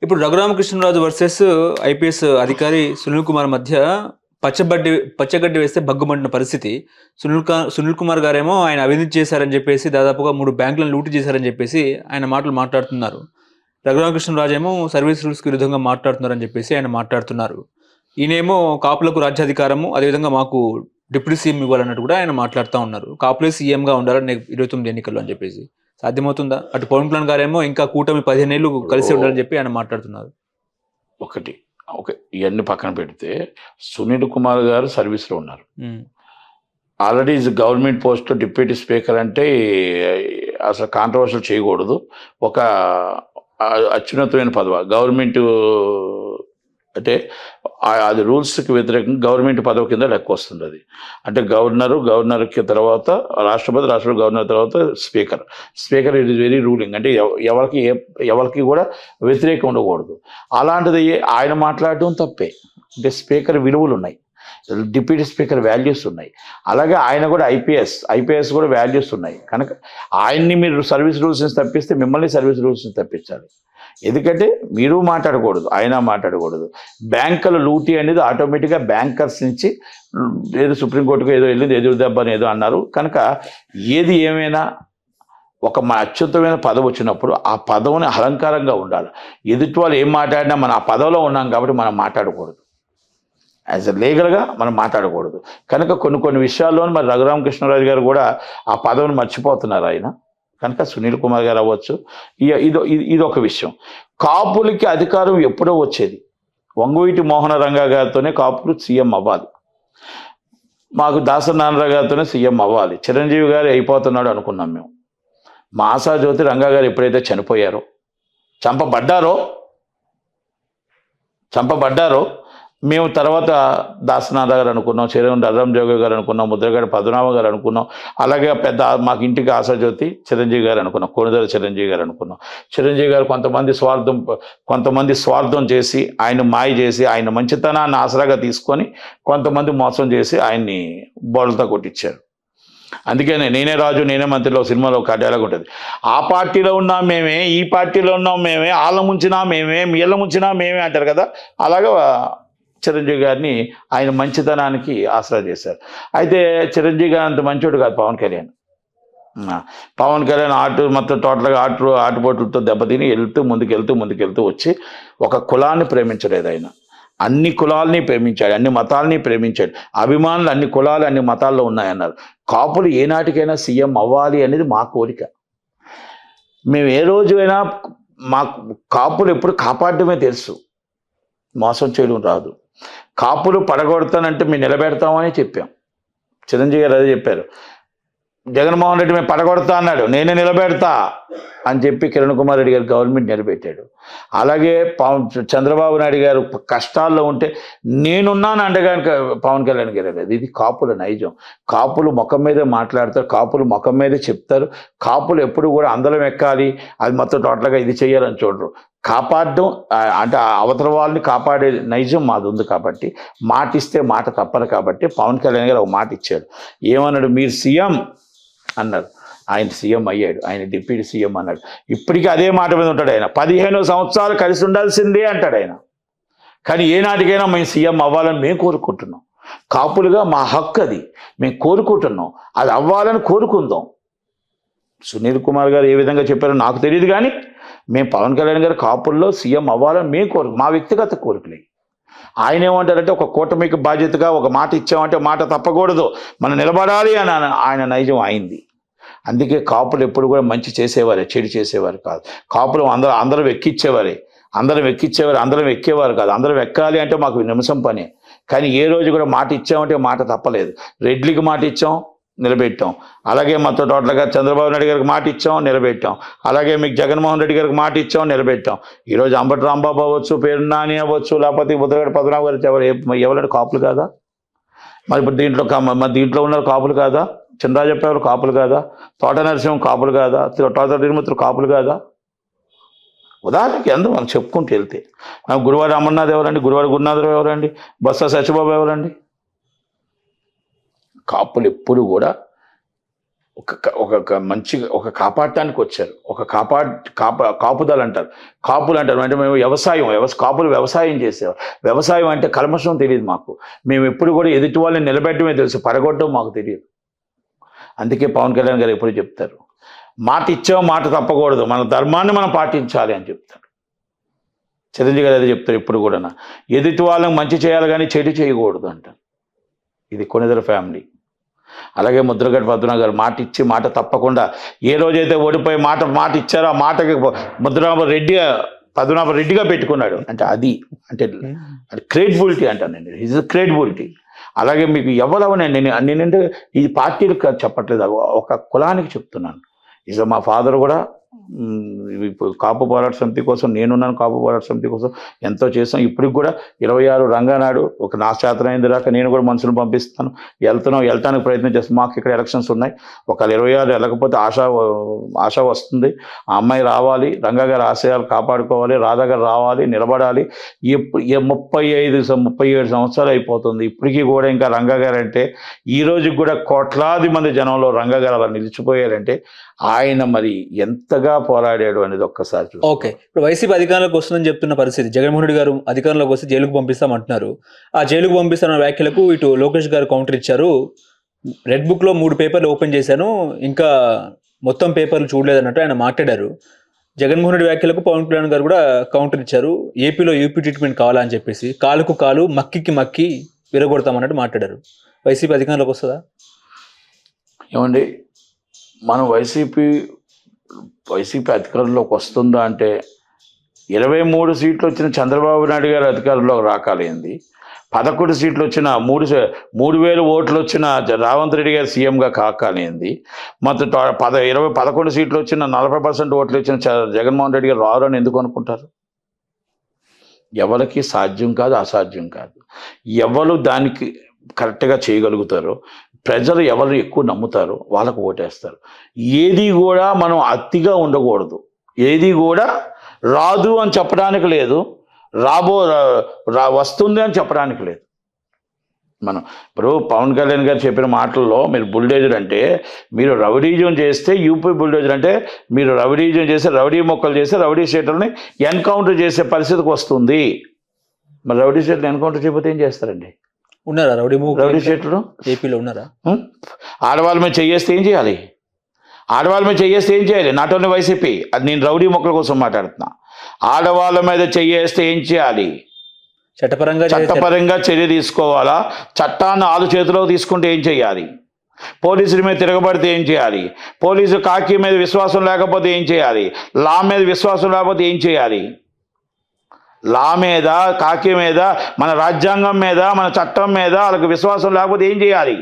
ఇప్పుడు Raghuramakrishnaraju versus IPS అధికారి సునీల్ కుమార్ మధ్య పచ్చగడ్డి వేస్తే భగ్గుమంటున్న పరిస్థితి. సునీల్ కుమార్ గారేమో ఆయన అవినీతి చేశారని చెప్పేసి దాదాపుగా 3 బ్యాంకులను లూటు చేశారని చెప్పేసి ఆయన మాటలు మాట్లాడుతున్నారు. రఘురామకృష్ణరాజు ఏమో సర్వీస్ రూల్స్కి విరుద్ధంగా మాట్లాడుతున్నారని చెప్పేసి ఆయన మాట్లాడుతున్నారు. ఈయనేమో కాపులకు రాజ్యాధికారము, అదేవిధంగా మాకు డిప్యూటీ సీఎం ఇవ్వాలన్నట్టు కూడా ఆయన మాట్లాడుతూ ఉన్నారు. కాపులే సీఎంగా ఉండాలని 29 ఎన్నికల్లో అని చెప్పేసి సాధ్యమవుతుందా? అటు పవన్ కళ్యాణ్ గారేమో ఇంకా కూటమి 15 ఏళ్ళు కలిసి ఉండాలని చెప్పి ఆయన మాట్లాడుతున్నారు. ఒకటి ఇవన్నీ పక్కన పెడితే సునీల్ కుమార్ గారు సర్వీస్లో ఉన్నారు. Already government post deputy speaker అంటే అసలు కాంట్రవర్షియల్ చేయకూడదు. ఒక అత్యున్నతమైన పదవి గవర్నమెంట్ అంటే అది రూల్స్కి వ్యతిరేకంగా గవర్నమెంట్ పదవి కింద లెక్క వస్తుంది. అది అంటే గవర్నర్కి తర్వాత రాష్ట్రపతి గవర్నర్ తర్వాత speaker it is very ruling. అంటే ఎవరికి కూడా వ్యతిరేకం ఉండకూడదు. అలాంటిది ఆయన మాట్లాడడం తప్పే. అంటే స్పీకర్ విలువలు ఉన్నాయి, డిప్యూటీ స్పీకర్ వాల్యూస్ ఉన్నాయి. అలాగే ఆయన కూడా ఐపీఎస్ కూడా వాల్యూస్ ఉన్నాయి. కనుక ఆయన్ని మీరు సర్వీస్ రూల్స్ నుంచి తప్పిస్తే మిమ్మల్ని సర్వీస్ రూల్స్ నుంచి తప్పించాలి. ఎందుకంటే మీరు మాట్లాడకూడదు, ఆయన మాట్లాడకూడదు. బ్యాంకుల లూటీ అనేది ఆటోమేటిక్గా బ్యాంకర్స్ నుంచి ఏదో సుప్రీంకోర్టుకు ఏదో వెళ్ళింది, ఎదురు దెబ్బ అని ఏదో అన్నారు. కనుక ఏది ఏమైనా ఒక అత్యుత్తమైన పదవి వచ్చినప్పుడు ఆ పదవిని అలంకారంగా ఉండాలి. ఎదుటి వాళ్ళు ఏం మాట్లాడినా మనం ఆ పదవిలో ఉన్నాం కాబట్టి మనం మాట్లాడకూడదు. యాజ్ ఎ లీగల్గా మనం మాట్లాడకూడదు. కనుక కొన్ని విషయాల్లో మరి రఘురామకృష్ణరాజు గారు కూడా ఆ పదవిని మర్చిపోతున్నారు ఆయన. కనుక సునీల్ కుమార్ గారు అవ్వచ్చు. ఇదొక విషయం. కాపులకి అధికారం ఎప్పుడో వచ్చేది. వంగవీటి మోహన రంగా గారితోనే కాపులు సీఎం అవ్వాలి, మాకు దాసరి నారాయణరావు గారితోనే సీఎం అవ్వాలి. చిరంజీవి గారు అయిపోతున్నాడు అనుకున్నాం మేము. మా ఆశాజ్యోతి రంగా గారు ఎప్పుడైతే చనిపోయారో, చంపబడ్డారో మేము తర్వాత దాసనాథ గారు అనుకున్నాం, చెరువుండి అర్రం జోగి గారు అనుకున్నాం, ముద్రగడ పద్మనాభ గారు అనుకున్నాం. అలాగే పెద్ద మాకు ఇంటికి ఆశాజ్యోతి చిరంజీవి గారు అనుకున్నాం, కోణిదల చిరంజీవి గారు అనుకున్నాం. చిరంజీవి గారు కొంతమంది స్వార్థం చేసి ఆయన మాయ చేసి ఆయన మంచితనాన్ని ఆసరాగా తీసుకొని కొంతమంది మోసం చేసి ఆయన్ని బోళ్ళతో కొట్టించారు. అందుకనే నేనే రాజు నేనే మంత్రిలో సినిమాలో ఒక డైలాగ్ ఉంటుంది. ఆ పార్టీలో ఉన్నాం మేమే, ఈ పార్టీలో ఉన్నాం మేమే, ఆళ్ళ ముంచినా మేమే, మీళ్ళ ముంచినా మేమే అంటారు కదా. అలాగా చిరంజీవి గారిని ఆయన మంచితనానికి ఆసరా చేశారు. అయితే చిరంజీవి గారు అంత మంచోడు కాదు పవన్ కళ్యాణ్. మొత్తం టోటల్గా ఆటుపోట్లతో దెబ్బతిని ముందుకెళ్తూ వచ్చి ఒక కులాన్ని ప్రేమించలేదు ఆయన. అన్ని కులాలని ప్రేమించాడు, అన్ని మతాలని ప్రేమించాడు. అభిమానులు అన్ని కులాలు అన్ని మతాల్లో ఉన్నాయన్నారు. కాపులు ఏనాటికైనా సీఎం అవ్వాలి అనేది మా కోరిక. మేము ఏ రోజైనా మాకు కాపులు ఎప్పుడు కాపాడటమే తెలుసు, మోసం చేయడం రాదు. కాపులు పడగొడతానంటే మేము నిలబెడతామని చెప్పాం. చిరంజీవి గారు అదే చెప్పారు. జగన్మోహన్ రెడ్డి మేము పడగొడతా అన్నాడు, నేనే నిలబెడతా అని చెప్పి కిరణ్ కుమార్ రెడ్డి గారు గవర్నమెంట్ నిలబెట్టాడు. అలాగే చంద్రబాబు నాయుడు గారు కష్టాల్లో ఉంటే నేనున్నాను అండగా పవన్ కళ్యాణ్ గారు. ఇది కాపుల నైజం. కాపులు ముఖం మీదే మాట్లాడతారు, కాపులు ముఖం మీదే చెప్తారు. కాపులు ఎప్పుడు కూడా అందరం ఎక్కాలి, అది మొత్తం టోటల్గా ఇది చేయాలని చూడరు. కాపాడడం అంటే అవతల వాళ్ళని కాపాడే నైజం మాది ఉంది. కాబట్టి మాట ఇస్తే మాట తప్పదు. కాబట్టి పవన్ కళ్యాణ్ గారు ఒక మాట ఇచ్చాడు. ఏమన్నాడు? మీరు సీఎం అన్నారు, ఆయన సీఎం అయ్యాడు. ఆయన డిప్యూటీ సీఎం అన్నాడు. ఇప్పటికీ అదే మాట మీద ఉంటాడు ఆయన. 15 సంవత్సరాలు కలిసి ఉండాల్సిందే అంటాడు ఆయన. కానీ ఏనాటికైనా మేము సీఎం అవ్వాలని మేము కోరుకుంటున్నాం. కాపులుగా మా హక్కు అది, మేము కోరుకుంటున్నాం. అది అవ్వాలని కోరుకుందాం. సునీల్ కుమార్ గారు ఏ విధంగా చెప్పారో నాకు తెలియదు, కానీ మేము పవన్ కళ్యాణ్ గారు కాపుల్లో సీఎం అవ్వాలని మేము మా వ్యక్తిగత కోరికలే. ఆయన ఏమంటారంటే ఒక కూటమికి బాధ్యతగా ఒక మాట ఇచ్చామంటే మాట తప్పకూడదు, మనం నిలబడాలి అని ఆయన నైజం అయింది. అందుకే కాపులు ఎప్పుడు కూడా మంచి చేసేవారే, చెడు చేసేవారు కాదు. కాపులు అందరం ఎక్కించేవారు, అందరం ఎక్కేవారు కాదు. అందరం ఎక్కాలి అంటే మాకు నిమిషం పని. కానీ ఏ రోజు కూడా మాట ఇచ్చామంటే మాట తప్పలేదు. రెడ్లికి మాట ఇచ్చాం, నిలబెట్టాం. అలాగే మొత్తం టోటల్గా చంద్రబాబు నాయుడు గారికి మాట ఇచ్చాం, నిలబెట్టాం. అలాగే మీకు జగన్మోహన్ రెడ్డి గారికి మాట ఇచ్చాం, నిలబెట్టాం. ఈరోజు అంబటి రాంబాబు అవ్వచ్చు, పేరు నాని అవ్వచ్చు, లేకపోతే ముద్రగడ పద్మనాభ గారు ఎవరు కాపులు కాదా? మరి ఇప్పుడు దీంట్లో ఉన్నారు కాపులు కాదా? చినరాజప్ప ఎవరు కాపులు కాదా? తోట నరసింహం కాపులు కాదా? తోట తిరుమతులు కాపులు కాదా? ఉదాహరణకి ఎందుకు మనం చెప్పుకుంటూ వెళ్తే గురువారి అమర్నాథ్ ఎవరండి? గురువారి గురునాథరావు ఎవరండి? బొత్స సత్యబాబు ఎవరండి? కాపులు ఎప్పుడు కూడా ఒక మంచి ఒక కాపాడటానికి వచ్చారు. ఒక కాపుదలు అంటారు, కాపులు అంటారు. అంటే మేము కాపులు వ్యవసాయం చేసేవారు. వ్యవసాయం అంటే కల్మషం తెలియదు మాకు. మేము ఎప్పుడు కూడా ఎదుటి వాళ్ళని నిలబెట్టడమే తెలుసు, పడగొట్టడం మాకు తెలియదు. అందుకే పవన్ కళ్యాణ్ గారు ఎప్పుడు చెప్తారు, మాట ఇచ్చావు మాట తప్పకూడదు, మన ధర్మాన్ని మనం పాటించాలి అని చెప్తారు. చిరంజీవి గారు అదే చెప్తారు ఎప్పుడు కూడా, ఎదుటి వాళ్ళకి మంచి చేయాలి కానీ చెడు చేయకూడదు అంటారు. ఇది కొణిదెల ఫ్యామిలీ. అలాగే ముద్రగడ పద్మనాభ గారు మాట ఇచ్చి మాట తప్పకుండా, ఏ రోజైతే ఓడిపోయి మాట ఇచ్చారో ఆ మాటకి పద్మనాభ రెడ్డిగా పెట్టుకున్నాడు. అంటే అది క్రెడిబిలిటీ అంటాను నేను, ఇస్ క్రెడిబిలిటీ. అలాగే మీకు ఎవరవనండి, నేనంటే ఈ పార్టీలకు చెప్పట్లేదు, ఒక కులానికి చెప్తున్నాను. మా ఫాదర్ కూడా కాపు పోరాట సమితి కోసం, నేనున్నాను కాపు పోరాట సమితి కోసం, ఎంతో చేస్తాం. ఇప్పటికి కూడా 26 రంగానాడు ఒక నా చేతనైంది దాకా నేను కూడా మనుషులు పంపిస్తాను, వెళ్ళటానికి ప్రయత్నం చేస్తాను. మాకు ఇక్కడ ఎలక్షన్స్ ఉన్నాయి, ఒకవేళ 26 వెళ్ళకపోతే ఆశ వస్తుంది. ఆ అమ్మాయి రావాలి, రంగా గారి ఆశయాలు కాపాడుకోవాలి, రాధా గారు రావాలి, నిలబడాలి. 37 సంవత్సరాలు అయిపోతుంది, ఇప్పటికీ కూడా ఇంకా రంగా గారు అంటే, ఈ రోజుకి కూడా కోట్లాది మంది జనంలో రంగా గారు అలా నిలిచిపోయారంటే ఆయన మరి ఎంతగా పోరాడాడు అనేది ఒక్కసారి చూసి. ఓకే, ఇప్పుడు వైసీపీ అధికారంలోకి వస్తుందని చెప్తున్న పరిస్థితి, జగన్మోహన్ రెడ్డి గారు అధికారంలోకి వస్తే జైలుకు పంపిస్తామంటున్నారు. ఆ జైలుకు పంపిస్తున్న వ్యాఖ్యలకు ఇటు లోకేష్ గారు కౌంటర్ ఇచ్చారు. రెడ్ బుక్ లో 3 పేపర్లు ఓపెన్ చేశాను, ఇంకా మొత్తం పేపర్లు చూడలేదన్నట్టు ఆయన మాట్లాడారు. జగన్మోహన్ రెడ్డి వ్యాఖ్యలకు పవన్ కళ్యాణ్ గారు కూడా కౌంటర్ ఇచ్చారు. ఏపీలో యూపీ ట్రీట్మెంట్ కావాలా అని చెప్పేసి, కాలుకు కాలు మక్కికి మక్కి విరగొడతామన్నట్టు మాట్లాడారు. వైసీపీ అధికారంలోకి వస్తుందా? ఏమండి, మనం వైసీపీ అధికారంలోకి వస్తుందా అంటే, 23 సీట్లు వచ్చిన చంద్రబాబు నాయుడు గారు అధికారంలోకి రాకాలేంది, 11 సీట్లు వచ్చిన 3,000 ఓట్లు వచ్చిన రేవంత్ రెడ్డి గారు సీఎంగా కాకాలేంది, మొత్తం 11 సీట్లు వచ్చిన 40% ఓట్లు వచ్చిన జగన్మోహన్ రెడ్డి గారు రారు అని ఎందుకు అనుకుంటారు? ఎవరికి సాధ్యం కాదు, అసాధ్యం కాదు. ఎవరు దానికి కరెక్ట్గా చేయగలుగుతారో, ప్రజలు ఎవరు ఎక్కువ నమ్ముతారో వాళ్ళకు ఓటేస్తారు. ఏది కూడా మనం అతిగా ఉండకూడదు, ఏది కూడా రాదు అని చెప్పడానికి లేదు, వస్తుంది అని చెప్పడానికి లేదు. మనం ఇప్పుడు పవన్ కళ్యాణ్ గారు చెప్పిన మాటల్లో, మీరు బుల్డోజర్ అంటే మీరు రౌడీజం చేస్తే, యూపీ బుల్డోజర్ అంటే మీరు రౌడీజం చేస్తే, రౌడీ మొక్కలు చేస్తే, రౌడీ షీటర్ని ఎన్కౌంటర్ చేసే పరిస్థితికి వస్తుంది. మరి రౌడీ షీటర్ని ఎన్కౌంటర్ చేయకపోతే ఏం చేస్తారండి? ఉన్నారా రౌడీ షీటర్లు ఏపీలో ఉన్నారా? ఆడవాళ్ళ మీద చేస్తే ఏం చేయాలి? ఆడవాళ్ళ మీద చేస్తే ఏం చేయాలి? నాట్ ఓన్లీ వైసీపీ, అది నేను రౌడీ మొక్కల కోసం మాట్లాడుతున్నా. ఆడవాళ్ళ మీద చేస్తే ఏం చేయాలి? చట్టపరంగా చర్య తీసుకోవాలా? చట్టాన్ని ఆలు చేతిలో తీసుకుంటే ఏం చేయాలి? పోలీసుల మీద తిరగబడితే ఏం చేయాలి? పోలీసు కాకి మీద విశ్వాసం లేకపోతే ఏం చేయాలి? లా మీద విశ్వాసం లేకపోతే ఏం చేయాలి? లా మీద, కాకి మీద, మన రాజ్యాంగం మీద, మన చట్టం మీద వాళ్ళకి విశ్వాసం లేకపోతే ఏం చేయాలి?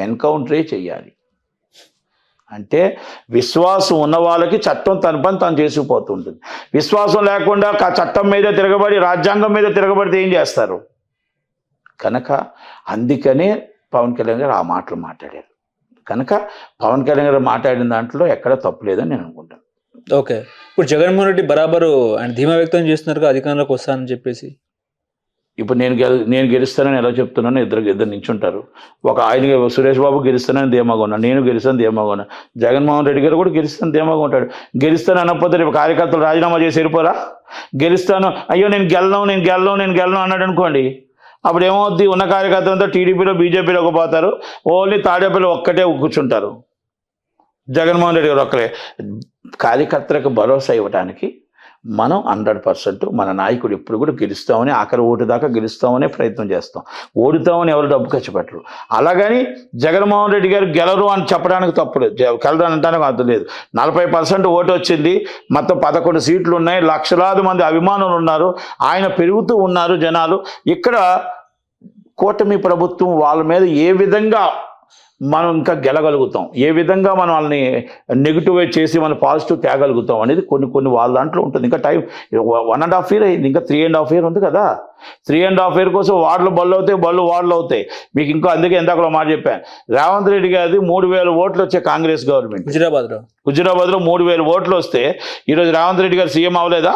ఎన్కౌంటరే చేయాలి. అంటే విశ్వాసం ఉన్న వాళ్ళకి చట్టం తన పని తను చేసుకుపోతుంటుంది. విశ్వాసం లేకుండా చట్టం మీద తిరగబడి, రాజ్యాంగం మీద తిరగబడితే ఏం చేస్తారు? కనుక అందుకనే పవన్ కళ్యాణ్ గారు ఆ మాటలు మాట్లాడారు. కనుక పవన్ కళ్యాణ్ గారు మాట్లాడిన దాంట్లో ఎక్కడ తప్పు లేదని నేను అనుకుంటాను. ఓకే, ఇప్పుడు జగన్మోహన్ రెడ్డి బరాబరు ఆయన ధీమా వ్యక్తం చేస్తున్నారు అధికారంలోకి వస్తానని చెప్పేసి. ఇప్పుడు నేను గెలుస్తానని ఎలా చెప్తున్నాను? ఇద్దరు నించుంటారు. ఒక ఆయన సురేష్ బాబు గెలుస్తానని ధీమాగా ఉన్నాను, నేను గెలుస్తాను ధీమాగా ఉన్నాను, జగన్మోహన్ రెడ్డి గారు కూడా గెలుస్తాను ధీమాగా ఉంటాడు. గెలుస్తాను అనకపోతే రేపు కార్యకర్తలు రాజీనామా చేసి వెళ్ళిపోరా? గెలుస్తాను, అయ్యో నేను గెలను అన్నాడు అనుకోండి, అప్పుడు ఏమవుద్ది? ఉన్న కార్యకర్తలంతా టీడీపీలో, బీజేపీలోకి పోతారు. ఓన్లీ తాడేపల్లి ఒక్కటే కూర్చుంటారు. జగన్మోహన్ రెడ్డి గారు ఒక్కరే. కార్యకర్తలకు భరోసా ఇవ్వడానికి మనం 100% మన నాయకుడు ఎప్పుడు కూడా గెలుస్తామని, ఆఖరి ఓటు దాకా గెలుస్తామనే ప్రయత్నం చేస్తాం. ఓడుతామని ఎవరు డబ్బు ఖర్చు పెట్టరు. అలాగని జగన్మోహన్ రెడ్డి గారు గెలరు అని చెప్పడానికి తప్పులేదు, గెలరు అనడానికి అర్థం లేదు. 40% ఓటు వచ్చింది, మొత్తం 11 సీట్లు ఉన్నాయి, లక్షలాది మంది అభిమానులు ఉన్నారు, ఆయన పెరుగుతూ ఉన్నారు జనాలు. ఇక్కడ కూటమి ప్రభుత్వం వాళ్ళ మీద ఏ విధంగా మనం ఇంకా గెలగలుగుతాం, ఏ విధంగా మనం వాళ్ళని నెగిటివ్ చేసి మనం పాజిటివ్ తేగలుగుతాం అనేది కొన్ని వాళ్ళ దాంట్లో ఉంటుంది. ఇంకా టైం 1.5 year అయింది, ఇంకా 3.5 year ఉంది కదా. 3.5 year కోసం బళ్ళు అవుతాయి మీకు. ఇంకా అందుకే ఎందాకలో మాట చెప్పాను, రేవంత్ రెడ్డి గారిది 3,000 ఓట్లు వచ్చే కాంగ్రెస్ గవర్నమెంట్. హుజురాబాద్లో 3,000 ఓట్లు వస్తే ఈరోజు రేవంత్ రెడ్డి గారు సీఎం అవ్వలేదా?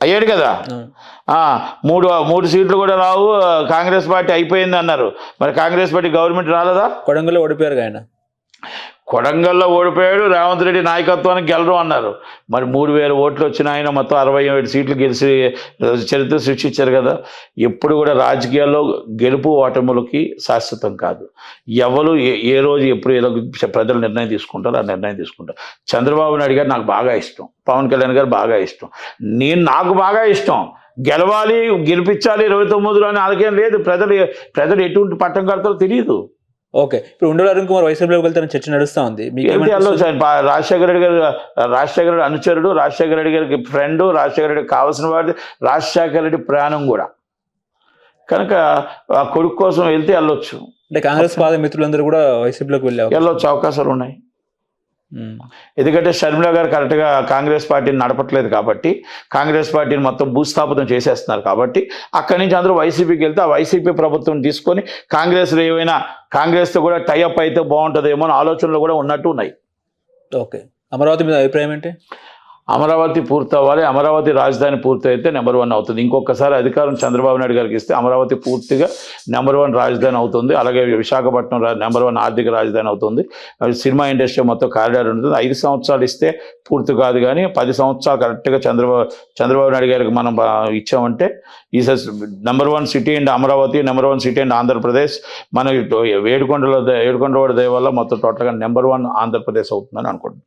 అయ్యాడు కదా. మూడు సీట్లు కూడా రావు, కాంగ్రెస్ పార్టీ అయిపోయింది అన్నారు. మరి కాంగ్రెస్ పార్టీ గవర్నమెంట్ రాలేదా? కొడంగల్లో ఓడిపోయారు ఆయన. కొడంగల్లో ఓడిపోయాడు, రేవంత్ రెడ్డి నాయకత్వానికి గెలరు అన్నారు. మరి 3,000 ఓట్లు వచ్చిన ఆయన మొత్తం 67 సీట్లు గెలిచి చరిత్ర సృష్టించారు కదా. ఎప్పుడు కూడా రాజకీయాల్లో గెలుపు ఓటములకి శాశ్వతం కాదు. ఎవరు ఏ రోజు ఎప్పుడు ఏదో ప్రజలు నిర్ణయం తీసుకుంటారో ఆ నిర్ణయం తీసుకుంటారు. చంద్రబాబు నాయుడు గారు నాకు బాగా ఇష్టం, పవన్ కళ్యాణ్ గారు బాగా ఇష్టం, నాకు బాగా ఇష్టం. గెలవాలి, గెలిపించాలి 29లో అని అలాగేం లేదు. ప్రజలు ఎటువంటి పట్టం కడతారో తెలియదు. ఓకే, ఇప్పుడు ఉండవల్లి అరుణ్ కుమార్ వైసీపీలోకి వెళ్తారని చర్చ నడుస్తూ ఉంది. రాజశేఖర రెడ్డి గారు అనుచరుడు, రాజశేఖర రెడ్డి గారికి ఫ్రెండ్, రాజశేఖర రెడ్డికి కావాల్సిన వాడి, రాజశేఖర రెడ్డి ప్రాణం కూడా. కనుక ఆ కొడుకు కోసం వెళ్తే వెళ్ళొచ్చు. అంటే కాంగ్రెస్ పాద మిత్రులందరూ కూడా వైసీపీలోకి వెళ్ళొచ్చు, అవకాశాలు ఉన్నాయి. ఎందుకంటే షర్మిల గారు కరెక్ట్గా కాంగ్రెస్ పార్టీని నడపట్లేదు కాబట్టి, కాంగ్రెస్ పార్టీని మొత్తం భూస్థాపితం చేసేస్తున్నారు కాబట్టి, అక్కడి నుంచి అందరూ వైసీపీకి వెళ్తే ఆ వైసీపీ ప్రభుత్వం తీసుకొని కాంగ్రెస్లో ఏమైనా కాంగ్రెస్తో కూడా టైఅప్ అయితే బాగుంటుందేమో అని ఆలోచనలు కూడా ఉన్నట్టు ఉన్నాయి. ఓకే, అమరావతి మీద అభిప్రాయం ఏంటి? అమరావతి పూర్తవ్వాలి. అమరావతి రాజధాని పూర్తయితే నెంబర్ 1 అవుతుంది. ఇంకొకసారి అధికారం చంద్రబాబు నాయుడు గారికి ఇస్తే అమరావతి పూర్తిగా నెంబర్ 1 రాజధాని అవుతుంది. అలాగే విశాఖపట్నం నెంబర్ 1 ఆర్థిక రాజధాని అవుతుంది. సినిమా ఇండస్ట్రీ మొత్తం కారిడార్ ఉంటుంది. 5 సంవత్సరాలు ఇస్తే పూర్తి కాదు, కానీ 10 సంవత్సరాలు కరెక్ట్గా చంద్రబాబు నాయుడు గారికి మనం ఇచ్చామంటే ఈ number 1 city and Amaravati, number 1 city and Andhra Pradesh, మన ఏడుకొండవాడి దయ వల్ల మొత్తం టోటల్గా నెంబర్ 1 ఆంధ్రప్రదేశ్ అవుతుందని అనుకుంటున్నాను.